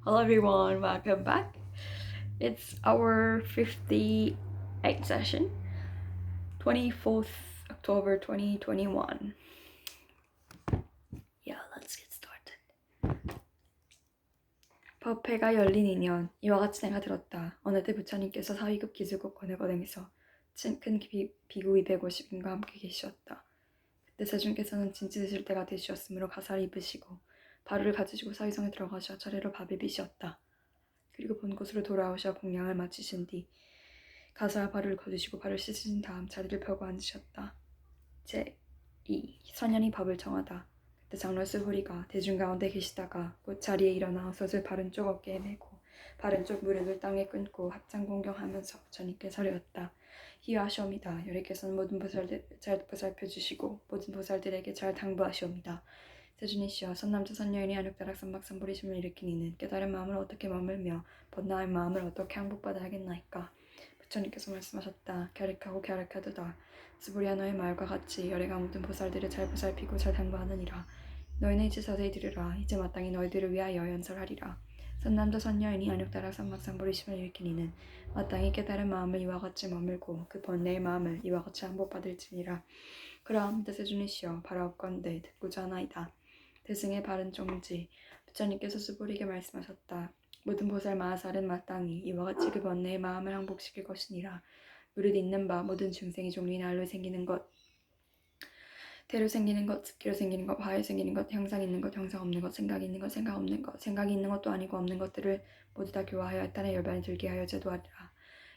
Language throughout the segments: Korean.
Hello everyone, welcome back. It's our 58th session, 24th October 2021. Yeah, let's get started. 법회가 열린 이년 이와 같이 내가 들었다. 어느 때 부처님께서 사위급 기수국 권해거등에서 큰 비구이 150인과 함께 계시었다. 그때 세존께서는 진지 드실 때가 되시었으므로 가사를 입으시고 바루를 가지시고 사위성에 들어가셔 차례로 밥을 비시었다. 그리고 본 곳으로 돌아오셔 공양을 마치신 뒤 가사와 발을 거두시고 발을 씻으신 다음 자리를 펴고 앉으셨다. 제2. 선현이 법을 정하다. 그때 장로 스후리가 대중 가운데 계시다가 곧 자리에 일어나 솥을 바른 쪽 어깨에 메고 바른 쪽 무릎을 땅에 끊고 합장 공경하면서 부처님께 서려었다. 희화하시옵니다. 여리께서는 모든 보살들 잘 보살펴주시고 모든 보살들에게 잘 당부하시옵니다. 세준이시여 선남자 선여인이 안욕다락 삼박삼보리심을 일으킨 이는 깨달은 마음을 어떻게 머물며 번나의 마음을 어떻게 항복받아야겠나이까. 부처님께서 말씀하셨다. 갸륵하고 갸륵하도다. 스부리야 너의 말과 같이 열애가 모든 보살들을 잘 보살피고 잘 당부하느니라. 너희는 이제 자세히 들으라. 이제 마땅히 너희들을 위하여 연설하리라. 선남자 선여인이 안욕다락 삼박삼보리심을 일으킨 이는 마땅히 깨달은 마음을 이와 같이 머물고 그 번뇌의 마음을 이와 같이 항복받을지니라. 그러함 세준이시여 바라옵건대 듣고자 하나이다. 대승의 바른 종지 부처님께서 수부리게 말씀하셨다. 모든 보살 마하살은 마땅히 이와 같이 그 번뇌의 마음을 항복시킬 것이니라. 무릇 있는 바 모든 중생이 종리나 알로 생기는 것, 대로 생기는 것, 습기로 생기는 것, 화에 생기는 것, 형상 있는 것, 형상 없는 것, 생각이 있는 것, 생각 없는 것, 생각이 있는 것도 아니고 없는 것들을 모두 다 교화하여 딴에 열반이 들게 하여 제도하리라.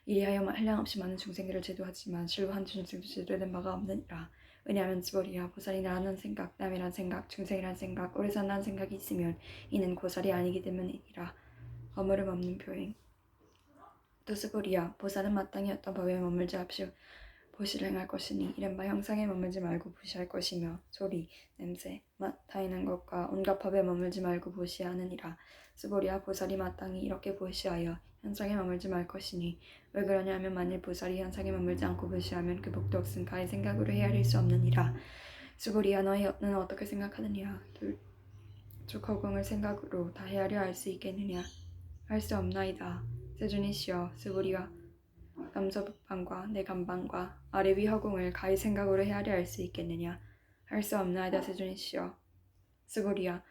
이리하여 한량없이 많은 중생들을 제도하지만 실로 한 중생도 제도된 바가 없느니라. 왜냐하면 스보리야 보살이라는 생각, 남이란 생각, 중생이란 생각, 오래 산다는 생각이 있으면 이는 고살이 아니기 때문이니라. 어물음 없는 표행. 또 스보리야 보살은 마땅히 어떤 법에 머물지 합시오. 보시를 행할 것이니 이른바 형상에 머물지 말고 보시할 것이며 소리, 냄새, 맛, 타인한 것과 온갖 법에 머물지 말고 보시하느니라. 스보리야 보살이 마땅히 이렇게 보시하여 현상에 머물지 말 것이니 왜 그러냐 하면 만일 보살이 현상에 머물지 않고 보시하면 그 복도 없은 가의 생각으로 헤아릴 수 없느니라. 스보리야 너는 어떻게 생각하느냐. 둘 허공을 생각으로 다 헤아려 알 수 있겠느냐. 할 수 없나이다. 세준이시여 스보리가 남서북방과 내 감방과 아래 위 허공을 가히 생각으로 헤아려 알 수 있겠느냐. 할 수 없나이다 세준이시여. 스보리야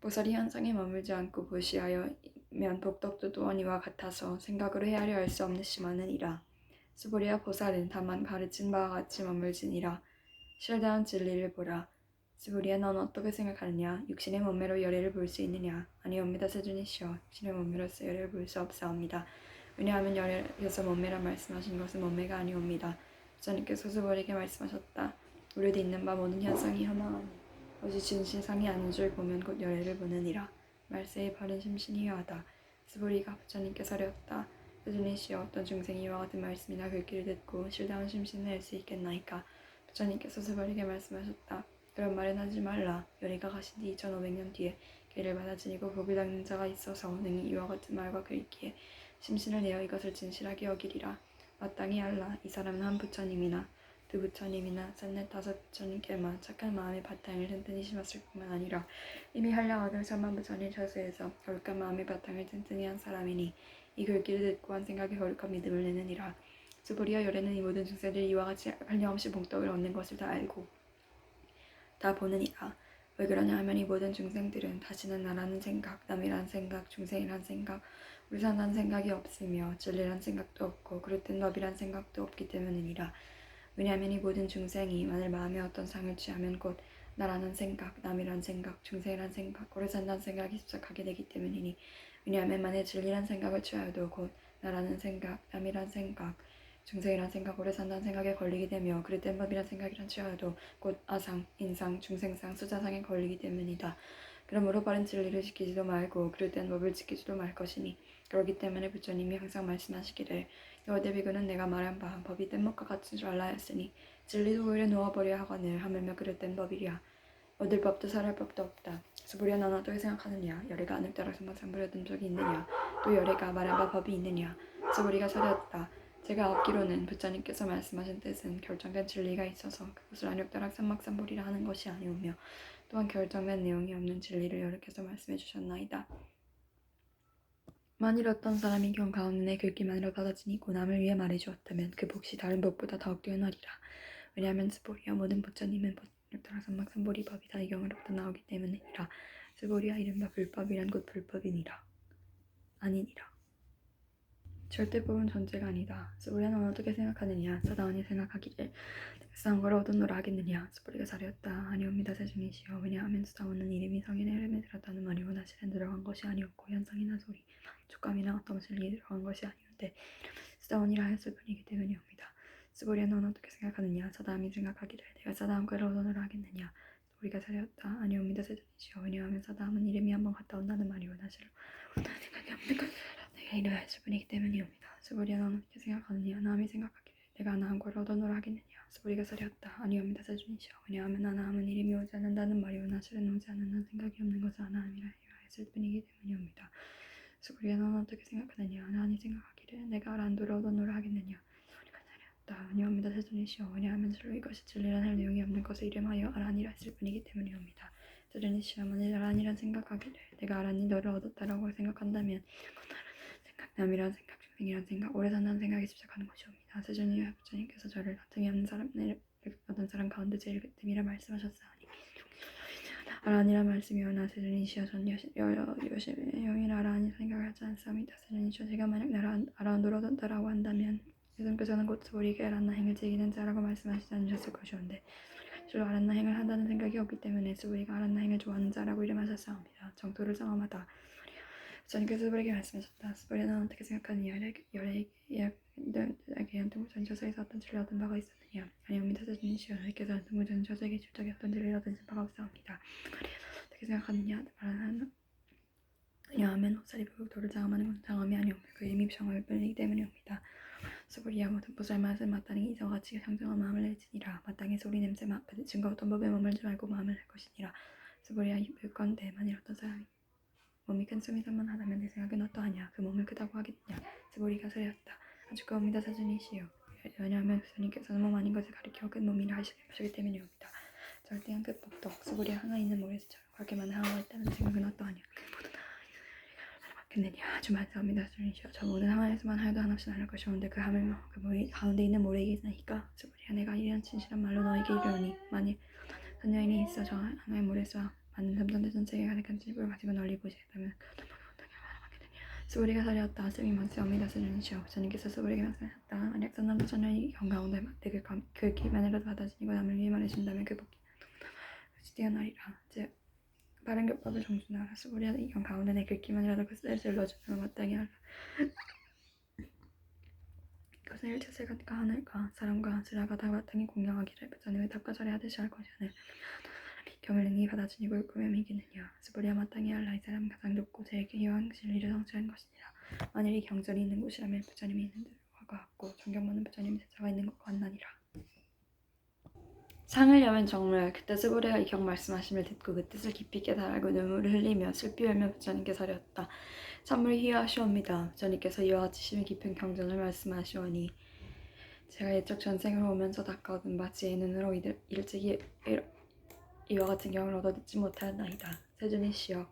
보살이 현상에 머물지 않고 보시하여면 복덕도 또한 이와 같아서 생각으로 헤아려 알 수 없느시마느니라. 스보리야 보살은 다만 가르친 바와 같이 머물지니라. 실다운 진리를 보라. 스보리야 넌 어떻게 생각하느냐. 육신의 몸매로 열애를 볼 수 있느냐. 아니옵니다 세준이시여. 육신의 몸매로서 열애를 볼 수 없사옵니다. 왜냐하면 열애에서 몸매라 말씀하신 것은 몸매가 아니옵니다. 부처님께서 스보리에게 말씀하셨다. 우리도 있는 바 모든 현상이 허망하니 오직 진실상이 아닌 줄 보면 곧 열애를 보느니라. 말세의 바른 심신이 여하다. 스보리가 부처님께 서렸다. 세준이시여 어떤 중생이 이와 같은 말씀이나 글귀를 듣고 실다운 심신을 낼 수 있겠나이까. 부처님께서 스보리에게 말씀하셨다. 그런 말은 하지 말라. 열애가 가신 뒤 2500년 뒤에 계를 받아 지니고 복을 닦는 자가 있어서 능히 이와 같은 말과 글귀에 심신을 내어 이것을 진실하게 여기리라. 마땅히 알라. 이 사람은 한 부처님이나 두 부처님이나 셋넷 다섯 부처님께만 착한 마음의 바탕을 튼튼히 심었을 뿐만 아니라 이미 한량 얻은 천만 부처님 처수에서 거룩한 마음의 바탕을 튼튼히 한 사람이니 이 글귀를 듣고 한 생각에 거룩한 믿음을 내느니라. 스보리아 열애는 이 모든 중생들이 이와 같이 한량없이 복덕을 얻는 것을 다 알고 다 보느니라. 왜 그러냐 하면 이 모든 중생들은 다시는 나라는 생각, 남이란 생각, 중생이란 생각, 울산한 생각이 없으며 진리란 생각도 없고 그릇된 법이란 생각도 없기 때문이니라. 왜냐하면 이 모든 중생이 만일 마음에 어떤 상을 취하면 곧 나라는 생각, 남이란 생각, 중생이란 생각, 오래 산다는 생각이 습작하게 되기 때문이니 왜냐하면 만일 진리란 생각을 취하여도 곧 나라는 생각, 남이란 생각, 중생이란 생각, 오래 산다는 생각에 걸리게 되며 그릇된 법이란 생각이란 취하여도 곧 아상, 인상, 중생상, 수자상에 걸리기 때문이다. 그러므로 바른 진리를 지키지도 말고 그릇된 법을 지키지도 말 것이니 그렇기 때문에 부처님이 항상 말씀하시기를 여대비교는 내가 말한 바 법이 뗏목과 같은 줄 알라 했으니 진리도 오히려 놓아버려 하거늘 하물며 그릇된 법이랴. 얻을 법도 살할 법도 없다. 스보리야 넌 어떻게 생각하느냐. 열애가 안을 따라서 상부려든 적이 있느냐. 또 열애가 말한 바 법이 있느냐. 스보리가 서렸다. 제가 얻기로는 부처님께서 말씀하신 뜻은 결정된 진리가 있어서 그것을 안욕다락 삼막삼보리라 하는 것이 아니오며 또한 결정된 내용이 없는 진리를 여러께서 말씀해 주셨나이다. 만일 어떤 사람이 경 가운데 내 글귀만으로 받아지니고 남을 위해 말해주었다면 그 복이 다른 법보다 더욱 뛰어나리라. 왜냐하면 스보리와 모든 부처님은 따라 선막선보리 법이 다 이 경으로부터 나오기 때문이라. 스보리와 이른바 불법이란 곧 불법이니라. 아니니라. 절대법은 존재가 아니다. 스보리야 넌 어떻게 생각하느냐? 사다원이 생각하기를 싸운 걸 얻었노라 하겠느냐? 스보리가 자리였다. 아니옵니다 세중이시여. 왜냐하면 사다원은 이름이 성인의 이름에 들었다는 말이 원하시는 들어간 것이 아니었고 현상이나 소리, 촉감이나 어떤 진리에 들어간 것이 아니온데 사다원이라 하였을 뿐이기 때문이옵니다. 스보리야 넌 어떻게 생각하느냐? 사다함이 생각하기를 내가 사다함과를 얻어노라 하겠느냐? 스보리가 자리였다. 아니옵니다 세중이시여. 왜냐하면 사다함은 이름이 한번 갔다 온다는 말이 원하시는 생각이 없는 것 내가 이를 했을 뿐이기 때문이옵니다. 스보리야 넌 어떻게 생각하느냐? 남이 생각하기를 내가 아나함과를 얻어노라 하겠느냐? 스보리가 사리었다. 아니옵니다 세중이시여. 왜냐하면 아나함은 이름이 오지 않는다는 말이 원하시는 오지 않는다는 생각이 없는 것을 아나함이라 했을 뿐이기 때문이옵니다. 스보리야 넌 어떻게 생각하느냐? 아나니 생각하기를 내가 아란도를 얻어노라 하겠느냐? 스보리가 사리었다. 아니옵니다 세중이시여. 왜냐하면 실로 이것이 진리란 할 내용이 없는 것을 이름하여 아란이라 했을 뿐이기 때문이옵니다. 세중이시여. 만일 아란이란 생각하기를 내가 아란이 너를 얻었다라고 생각한다면 남이란 생각, 중생이란 생각, 오래 산다는 생각에 집착하는 것이옵니다. 세존이 부처님께서 저를 나중에 없는 사람을 얻은 사람 가운데 제일 그뜸이라 말씀하셨사오니 아란이란 말씀이오나 세존이시여 전 요심의 영이라 아란이 생각을 하지 않사옵니다. 세존이시여 제가 만약 나를 아란으로 얻었다라고 한다면 예수님께서는 곧 스보리에게 아란나 행을 즐기는 자라고 말씀하시지 않으셨을 것이온데 실로 아란나 행을 한다는 생각이 없기 때문에 스보리가 아란나 행을 좋아하는 자라고 이름하셨사옵니다. 정토를 경험하다. 부처님께서 스보리에게 말씀하셨다. 스보리야 넌 어떻게 생각하느냐? 열에게 연등무전처소에서 어떤 진리를 얻은 바가 있었느냐? 아니옵니다 세존이시여. 주께서 연등무전처소에게 실적이 어떤 진리를 얻은 바가 없사옵니다. 어떻게 생각하느냐? 왜냐하면 옷살이 도를 장엄하는 건 장엄이 아니옵니다. 그 이름이 장엄일 뿐이기 때문이옵니다. 스보리야 모든 보살 맛은 마땅히 이와 같이 상정한 마음을 내지니라. 마땅히 소리 냄새 증거 어떤 법에 머물지 말고 마음을 낼 것이니라. 스보리야 물건대 만일 어떤 사람이 몸이 큰 숨이살만 하다면 내 생각은 어떠하냐? 그 몸을 크다고 하겠느냐? 스보리가 소리였다. 아주 크옵니다 세존이시여. 왜냐하면 부처님께서는 몸 아닌 것을 가리켜 큰 몸이라 하시기 때문이옵니다. 절대한 끝법도 스보리야 하나 있는 모래수처럼 그렇게만 하나가 있다는 생각은 어떠하냐? 그 모든 하겠느냐? 아주 만사옵니다 세존이시여. 저 모든 하나에서만 하여도 한없이 나눌 것이오는데 그 모래 가운데 있는 모래에게 있나이까? 스보리야 내가 이런 진실한 말로 너에게 이르노니 만일 한 여인이 있어 저 하나의 모래수와 많은 삼천대 전체에 가득한 집을 가지고 널리 보시겠다면 스보리가 사리었다. 스미 만세옵니다 세존이시여. 부처님께서 스보리에게 말씀하셨다. 만약 선남자 전년이 경가운데 그 기만이라도 받아지니고 남을 위해 말해준다면 그 복이 뛰어나리라. 즉 바른 교법을 정준하라. 스보리야 이 경가운데 내 글귀만이라도 그 셀을 질러주면 마땅히 하라. 그것은 일체세간과 하늘과 사람과 지라가 다 마땅히 공경하기를 부처님의 탑과 자리하듯이 할 것이오늘 경을 능히 받아주니고 율금에 이기느냐. 스보리야 마땅히 알라. 이 사람은 가장 높고 제일 기요한 진리를 성취한 것이니라. 만일 이 경전이 있는 곳이라면 부처님이 있는 것과 같고 존경받는 부처님의 제자가 있는 것과 같나니라. 상을 여면 정말 그때 스보리가 이 경 말씀하심을 듣고 그 뜻을 깊이 깨달고 눈물을 흘리며 슬피 울며 부처님께 사렸다. 참으로 희화하시옵니다. 부처님께서 이와 같이 심히 깊은 경전을 말씀하시오니 제가 예적 전생으로 오면서 닦아오던 바 지혜의 눈으로 일찍이 이와 같은 경을 얻어 듣지 못하였나이다. 세존이시여.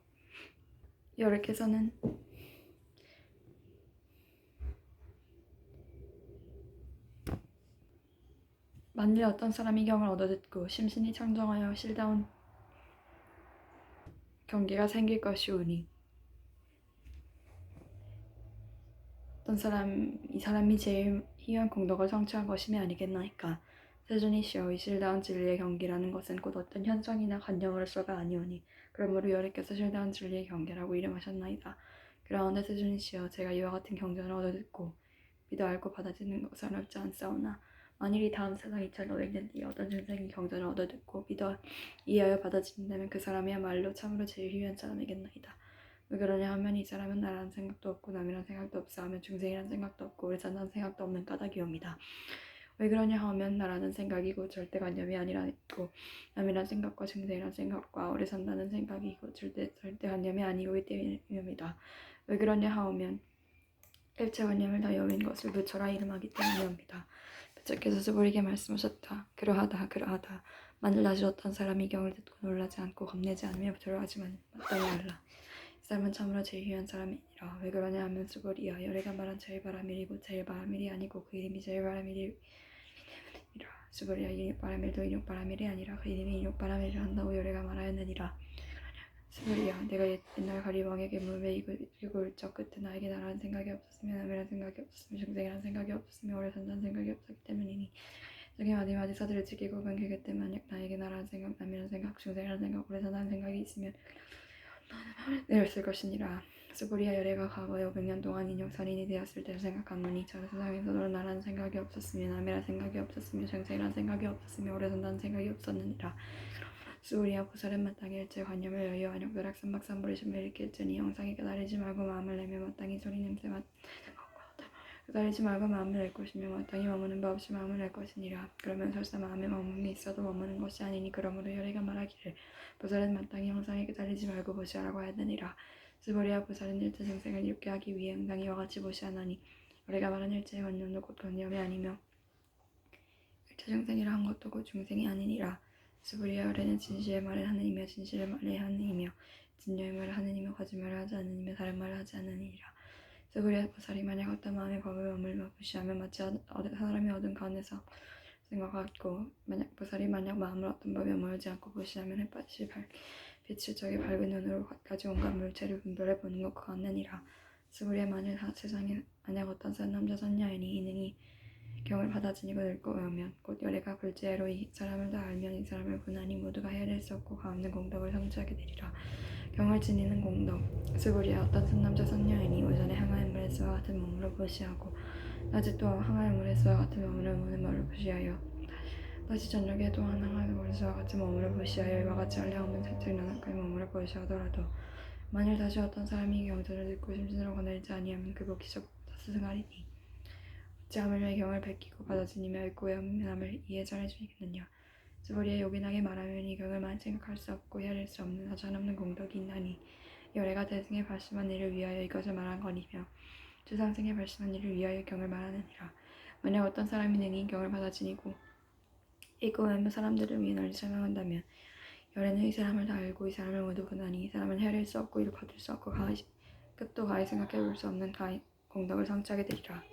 여러께서는 만일 어떤 사람이 경을 얻어 듣고 심신이 청정하여 실다운 경계가 생길 것이오니 이 사람이 제일 희귀한 공덕을 성취한 것임이 아니겠나이까. 세존이시여. 이 실다운 진리의 경계라는 것은 곧 어떤 현상이나 관념으로서가 아니오니 그러므로 여러께서 실다운 진리의 경계라고 이름하셨나이다. 그러한데 세존이시여. 제가 이와 같은 경전을 얻어 듣고 믿어 알고 받아들이는 것은 어렵지 않사오나 만일 이 다음 세상 2500년 뒤에 어떤 전생이 경전을 얻어 듣고 믿어 이해하여 받아들인다면 그 사람이야말로 참으로 제일 희귀한 사람이겠나이다. 왜 그러냐 하면 이 사람은 나라는 생각도 없고 남이란 생각도 없사하며 중생이란 생각도 없고 오래 산다는 생각도 없는 까닭이옵니다. 왜 그러냐 하면 나라는 생각이고 절대관념이 아니라 있고 남이란 생각과 중생이란 생각과 오래 산다는 생각이고 절대관념이 아니오기 때문이옵니다. 왜 그러냐 하면 일체관념을 다 여민 것을 부처라 이름하기 때문이옵니다. 부처께서 스보리에게 말씀하셨다. 그러하다. 만일 다시 어떤 사람이 경을 듣고 놀라지 않고 겁내지 않으며 들어가지만 마땅히 알라. 사람은 참으로 제일 귀한 사람이니라. 왜 그러냐 하면 스보리야 열애가 말한 제일 바라밀이고 제일 바라밀이 아니고 그 이름이 제일 바라밀이라. 스보리야 인육 바라밀도 인육 바라밀이 아니라 그 이름이 인육 바라밀을 한다고 열애가 말하였느니라. 스보리야 내가 옛날 가리 왕에게 물매 이고 저 끝에 나에게 나라는 생각이 없었으며 남이라는 생각이 없었으며 중생이라는 생각이 없었으며 오래 산다는 생각이 없었기 때문이니 저기 마디마디 서들을 지키고 반기기 때문에 만약 나에게 나라는 생각 남이라는 생각 중생이라는 생각 오래 산다는 생각이 있으면 내렸을 것이니라. 스보리아 열애가 과거에 500년 동안 인육살인이 되었을 때를 생각하노니 저 세상에서도 나라는 생각이 없었으며 남이라는 생각이 없었으며 중생이라는 생각이 없었으며 오래 산다는 생각이 없었느니라. 스보리아 보살은 마땅히 일제 관념을 여의어 안욕도락 삼박삼보리심을 일으킬지니 영상에 깨달리지 말고 마음을 내며 마땅히 소리 냄새 깨달리지 말고 마음을 낼 것이며 마땅히 머무는 바 없이 마음을 낼 것이니라. 그러면 설사 마음에 머문이 있어도 머무는 것이 아니니 그러므로 열애가 말하기를 보살은 마땅히 형상에 깨달리지 말고 보시하라고 하였느니라. 스보리아 보살은 일체 중생을 이롭게 하기 위해 응당 이와 같이 보시하나니 열애가 말한 일체의 관념도 곧 관념이 아니며 일체 중생이라 한 것도 곧 중생이 아니니라. 스보리아 열애는 진실의 말을 하는 이며 진실의 말을 하는 이며 진녀의 말을 하는 이며 거짓말을 하지 않는 이며 다른 말을 하지 않느니라. 스보리아 보살이 만약 어떤 마음의 법을 머물며 무시하면 마치 사람이 어둠 가운데서 생과 같고 보살이 만약 마음을 어떤 법에 머물지 않고 무시하면 햇빛이 빛을 적에 밝은 눈으로 갖가지 온갖 물체를 분별해 보는 것과 같느니라. 스보리아 만일 세상에 만약 어떤 남자 선녀이니 이능이 경을 받아 지니고 늙고 외우면 곧 열애가 불지애로 이 사람을 다 알면 이 사람을 구하니 모두가 헤아릴 수 없고 가없는 공덕을 성취하게 되리라. 경을 지니는 공덕. 스보리아 어떤 선남자 선녀이니 오전에 항아의 물에 쓰와 같은 몸으로 보시하고 낮에 또 항아의 물에 쓰와 같은 몸으로 무는 말을 보시하여 다시 저녁에 또한 항아의 물에 쓰와 같은 몸으로 보시하여 이와 같이 알량없는 채찍 나날까지 몸으로 보시하더라도 만일 다시 어떤 사람이 경전을 듣고 심신으로 거느리지 아니하면 그 복이 저보다 스승하리니 어찌하면 경을 베끼고 받아지니며 읽고 외우면 남을 이해 잘해주겠느냐. 스보리아 요긴하게 말하면 이 경을 생각할 수 없고 헤아릴 수 없는 하찮없는 공덕이 있나니 열애가 대승에 발심한 일을 위하여 이것을 말한 거니며 주상승에 발심한 일을 위하여 경을 말하느니라. 만약 어떤 사람이 능히 경을 받아 지니고 읽고 외우며 사람들을 위해 널리 설명한다면 열애는 이 사람을 다 알고 이 사람을 모두 보나니 이 사람은 헤아릴 수 없고 이를 거둘 수 없고 끝도 가히 생각해 볼 수 없는 공덕을 성취하게 되리라.